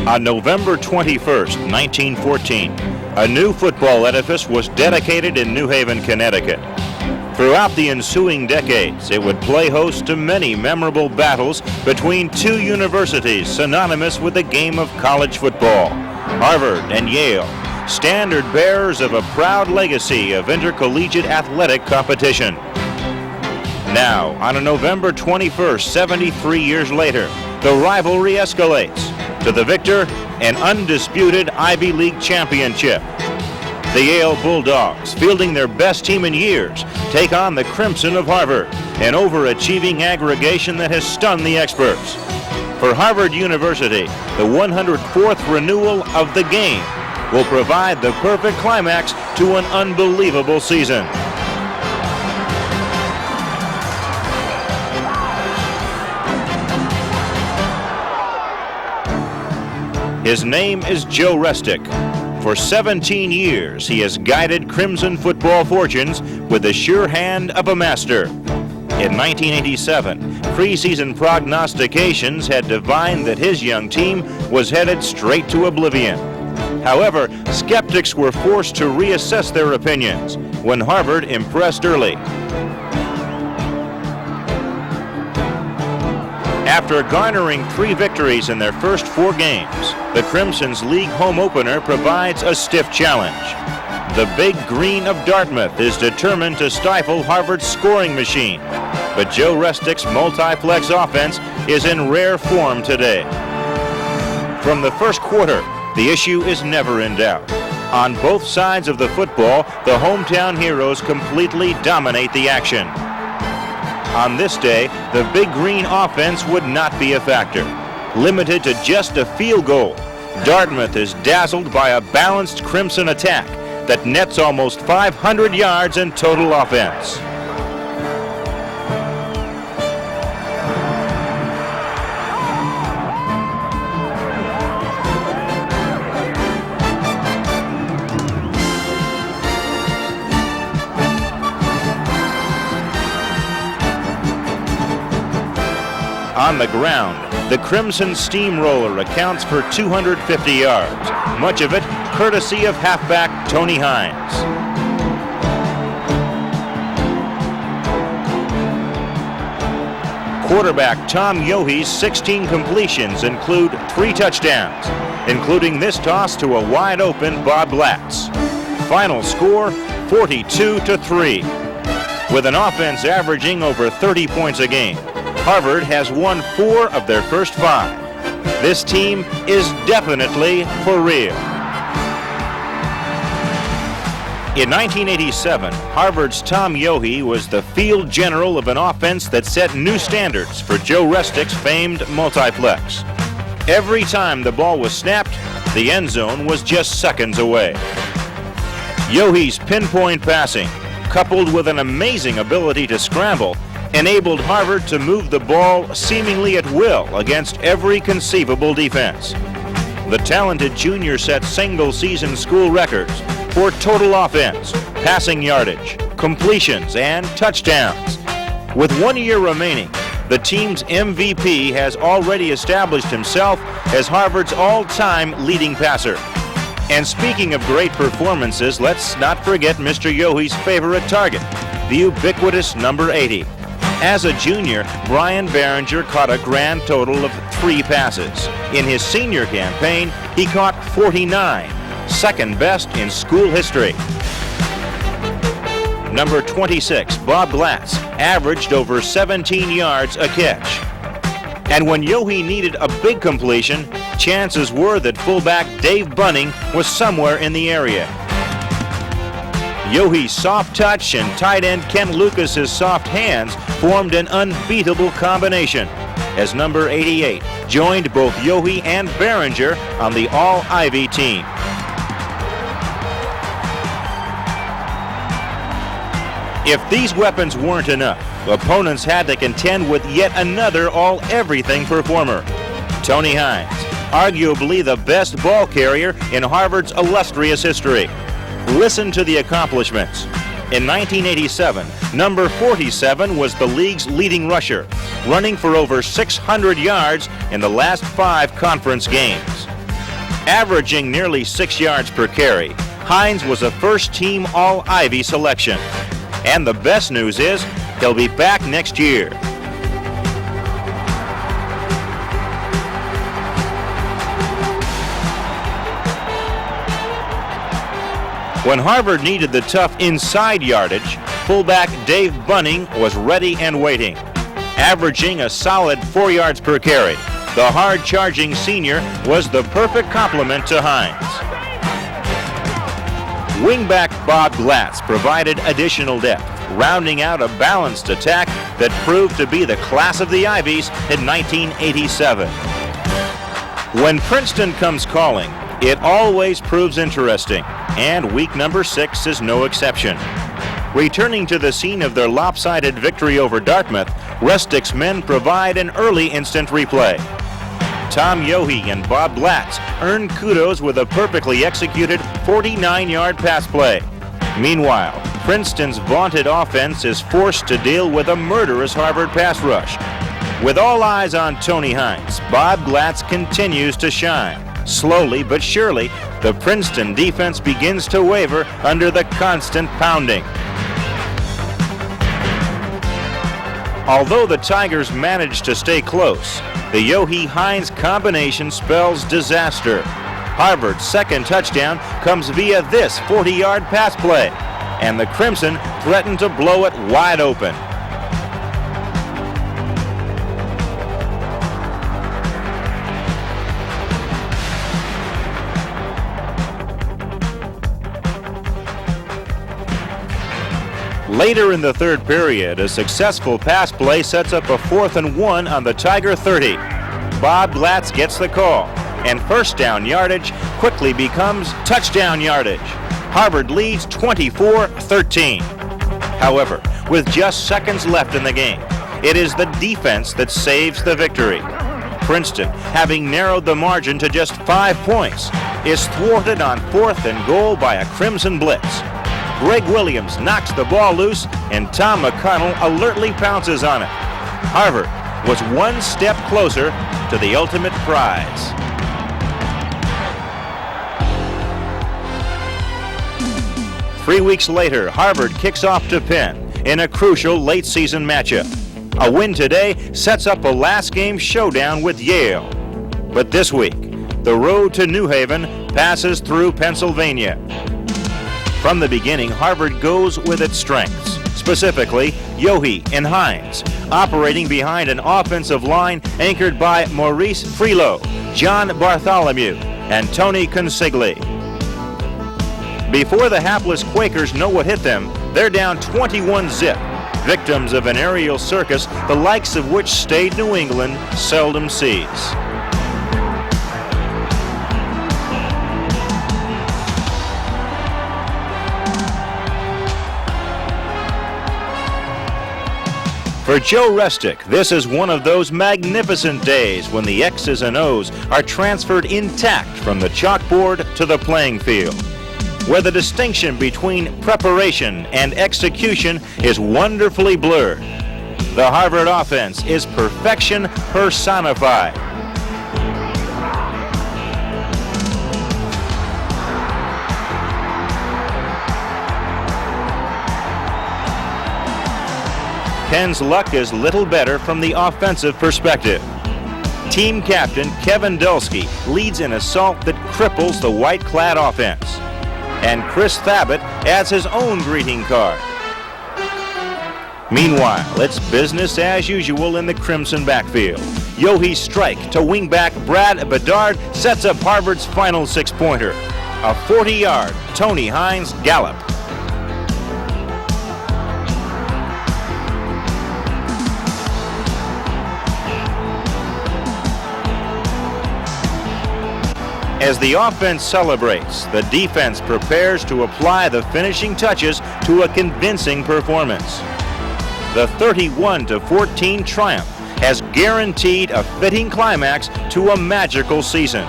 On November 21st, 1914, a new football edifice was dedicated in New Haven, Connecticut. Throughout the ensuing decades, it would play host to many memorable battles between two universities synonymous with the game of college football, Harvard and Yale, standard bearers of a proud legacy of intercollegiate athletic competition. Now, on a November 21st, 73 years later, the rivalry escalates to the victor, an undisputed Ivy League championship. The Yale Bulldogs, fielding their best team in years, take on the Crimson of Harvard, an overachieving aggregation that has stunned the experts. For Harvard University, the 104th renewal of the game will provide the perfect climax to an unbelievable season. His name is Joe Restic. For 17 years, he has guided Crimson football fortunes with the sure hand of a master. In 1987, preseason prognostications had divined that his young team was headed straight to oblivion. However, skeptics were forced to reassess their opinions when Harvard impressed early. After garnering 3 victories in their first 4 games, the Crimson's league home opener provides a stiff challenge. The Big Green of Dartmouth is determined to stifle Harvard's scoring machine, but Joe Restic's multiplex offense is in rare form today. From the first quarter, the issue is never in doubt. On both sides of the football, the hometown heroes completely dominate the action. On this day, the Big Green offense would not be a factor. Limited to just a field goal, Dartmouth is dazzled by a balanced Crimson attack that nets almost 500 yards in total offense. On the ground, the Crimson steamroller accounts for 250 yards, much of it courtesy of halfback Tony Hines. Quarterback Tom Yohe's 16 completions include 3 touchdowns, including this toss to a wide-open Bob Blatz. Final score, 42-3. With an offense averaging over 30 points a game, Harvard has won 4 of their first 5. This team is definitely for real. In 1987, Harvard's Tom Yohe was the field general of an offense that set new standards for Joe Restic's famed multiplex. Every time the ball was snapped, the end zone was just seconds away. Yohe's pinpoint passing, coupled with an amazing ability to scramble, enabled Harvard to move the ball seemingly at will against every conceivable defense. The talented junior set single-season school records for total offense, passing yardage, completions, and touchdowns. With 1 year remaining, the team's MVP has already established himself as Harvard's all-time leading passer. And speaking of great performances, let's not forget Mr. Yohe's favorite target, the ubiquitous number 80. As a junior, Brian Behringer caught a grand total of 3 passes. In his senior campaign, he caught 49, second best in school history. Number 26, Bob Blatz, averaged over 17 yards a catch. And when Yohe needed a big completion, chances were that fullback Dave Bunning was somewhere in the area. Yohe's soft touch and tight end Ken Lucas's soft hands formed an unbeatable combination, as number 88 joined both Yohe and Behringer on the All-Ivy team. If these weapons weren't enough, opponents had to contend with yet another all-everything performer, Tony Hines, arguably the best ball carrier in Harvard's illustrious history. Listen to the accomplishments. In 1987, number 47 was the league's leading rusher, running for over 600 yards in the last 5 conference games. Averaging nearly 6 yards per carry, Hines was a first-team All-Ivy selection. And the best news is he'll be back next year. When Harvard needed the tough inside yardage, fullback Dave Bunning was ready and waiting. Averaging a solid 4 yards per carry, the hard-charging senior was the perfect complement to Hines. Wingback Bob Glatz provided additional depth, rounding out a balanced attack that proved to be the class of the Ivies in 1987. When Princeton comes calling, it always proves interesting, and week number 6 is no exception. Returning to the scene of their lopsided victory over Dartmouth, Restic's men provide an early instant replay. Tom Yohe and Bob Glatz earned kudos with a perfectly executed 49-yard pass play. Meanwhile, Princeton's vaunted offense is forced to deal with a murderous Harvard pass rush. With all eyes on Tony Hines, Bob Glatz continues to shine. Slowly but surely, the Princeton defense begins to waver under the constant pounding. Although the Tigers managed to stay close, the Yohe-Hines combination spells disaster. Harvard's second touchdown comes via this 40-yard pass play, and the Crimson threaten to blow it wide open. Later in the third period, a successful pass play sets up a 4th and 1 on the Tiger 30. Bob Glatz gets the call, and first down yardage quickly becomes touchdown yardage. Harvard leads 24-13. However, with just seconds left in the game, it is the defense that saves the victory. Princeton, having narrowed the margin to just 5 points, is thwarted on 4th and goal by a Crimson blitz. Greg Williams knocks the ball loose, and Tom McConnell alertly pounces on it. Harvard was one step closer to the ultimate prize. Three weeks later, Harvard kicks off to Penn in a crucial late-season matchup. A win today sets up a last-game showdown with Yale. But this week, the road to New Haven passes through Pennsylvania. From the beginning, Harvard goes with its strengths, specifically Yohe and Hines, operating behind an offensive line anchored by Maurice Freelow, John Bartholomew, and Tony Consigli. Before the hapless Quakers know what hit them, they're down 21-zip, victims of an aerial circus the likes of which staid New England seldom sees. For Joe Restic, this is one of those magnificent days when the X's and O's are transferred intact from the chalkboard to the playing field, where the distinction between preparation and execution is wonderfully blurred. The Harvard offense is perfection personified. Penn's luck is little better from the offensive perspective. Team captain Kevin Dulski leads an assault that cripples the white-clad offense. And Chris Thabit adds his own greeting card. Meanwhile, it's business as usual in the Crimson backfield. Yohe's strike to wingback Brad Bedard sets up Harvard's final six-pointer. A 40-yard Tony Hines gallop. As the offense celebrates, the defense prepares to apply the finishing touches to a convincing performance. The 31-14 triumph has guaranteed a fitting climax to a magical season.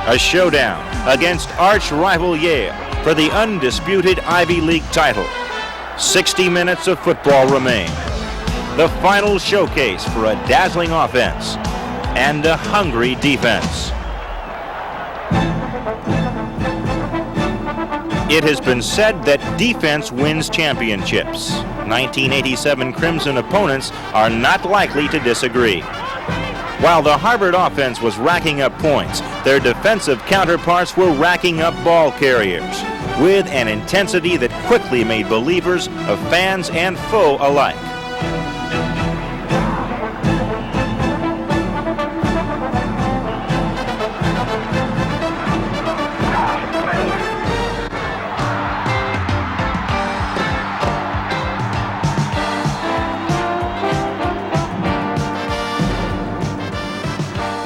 A showdown against arch-rival Yale for the undisputed Ivy League title. 60 minutes of football remain. The final showcase for a dazzling offense and a hungry defense. It has been said that defense wins championships. 1987 Crimson opponents are not likely to disagree. While the Harvard offense was racking up points, their defensive counterparts were racking up ball carriers with an intensity that quickly made believers of fans and foe alike.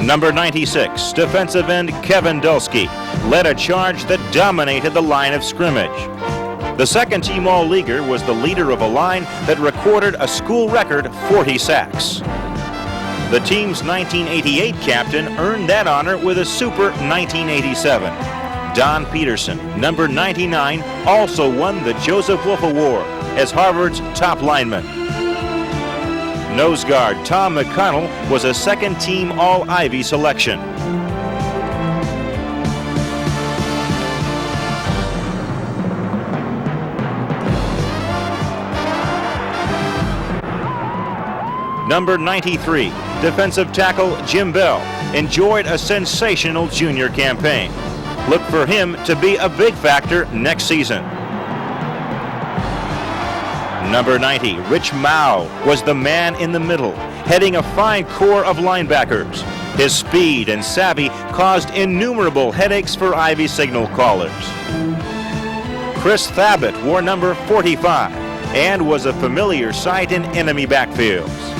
Number 96, defensive end Kevin Dulski, led a charge that dominated the line of scrimmage. The second-team All-Leaguer was the leader of a line that recorded a school record 40 sacks. The team's 1988 captain earned that honor with a super 1987. Don Peterson, number 99, also won the Joseph Wolf Award as Harvard's top lineman. Nose guard Tom McConnell was a second-team All-Ivy selection. Number 93, defensive tackle Jim Bell, enjoyed a sensational junior campaign. Look for him to be a big factor next season. Number 90, Rich Mao, was the man in the middle, heading a fine core of linebackers. His speed and savvy caused innumerable headaches for Ivy signal callers. Chris Thabit wore number 45 and was a familiar sight in enemy backfields.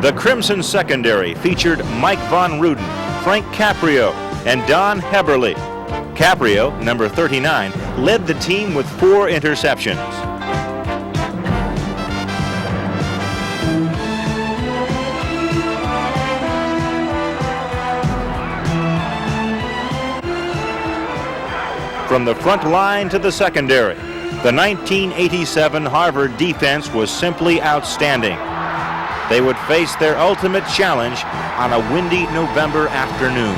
The Crimson secondary featured Mike Von Ruden, Frank Caprio, and Don Heberly. Caprio, number 39, led the team with 4 interceptions. From the front line to the secondary, the 1987 Harvard defense was simply outstanding. They would face their ultimate challenge on a windy November afternoon.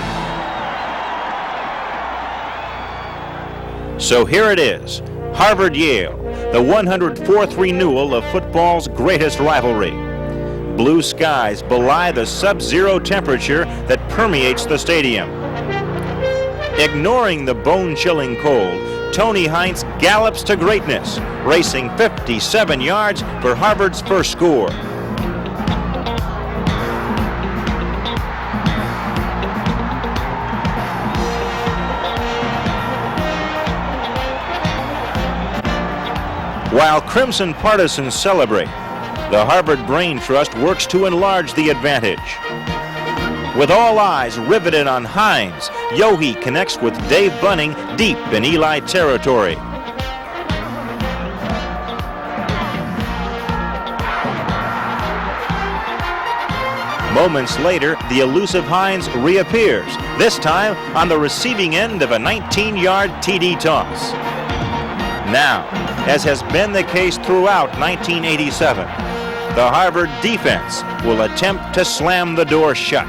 So here it is, Harvard-Yale, the 104th renewal of football's greatest rivalry. Blue skies belie the sub-zero temperature that permeates the stadium. Ignoring the bone-chilling cold, Tony Heinz gallops to greatness, racing 57 yards for Harvard's first score. While Crimson partisans celebrate, the Harvard Brain Trust works to enlarge the advantage. With all eyes riveted on Hines, Yohe connects with Dave Bunning deep in Eli territory. Moments later, the elusive Hines reappears, this time on the receiving end of a 19-yard TD toss. Now, as has been the case throughout 1987, the Harvard defense will attempt to slam the door shut.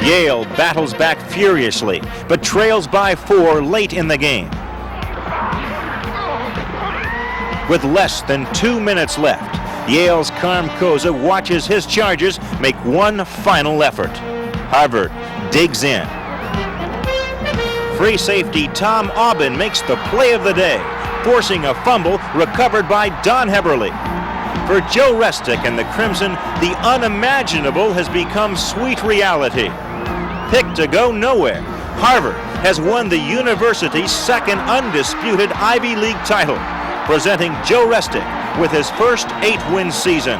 Yale battles back furiously, but trails by 4 late in the game. With less than 2 minutes left, Yale's Carm Koza watches his Chargers make one final effort. Harvard digs in. Free safety Tom Aubin makes the play of the day, forcing a fumble recovered by Don Heberly. For Joe Restic and the Crimson, the unimaginable has become sweet reality. Picked to go nowhere, Harvard has won the university's second undisputed Ivy League title, presenting Joe Restic with his first 8-win season.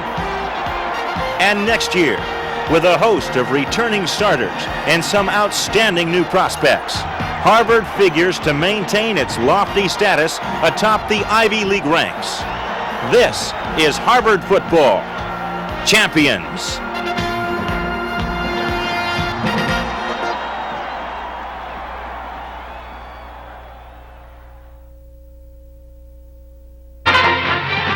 And next year, with a host of returning starters and some outstanding new prospects, Harvard figures to maintain its lofty status atop the Ivy League ranks. This is Harvard football. Champions.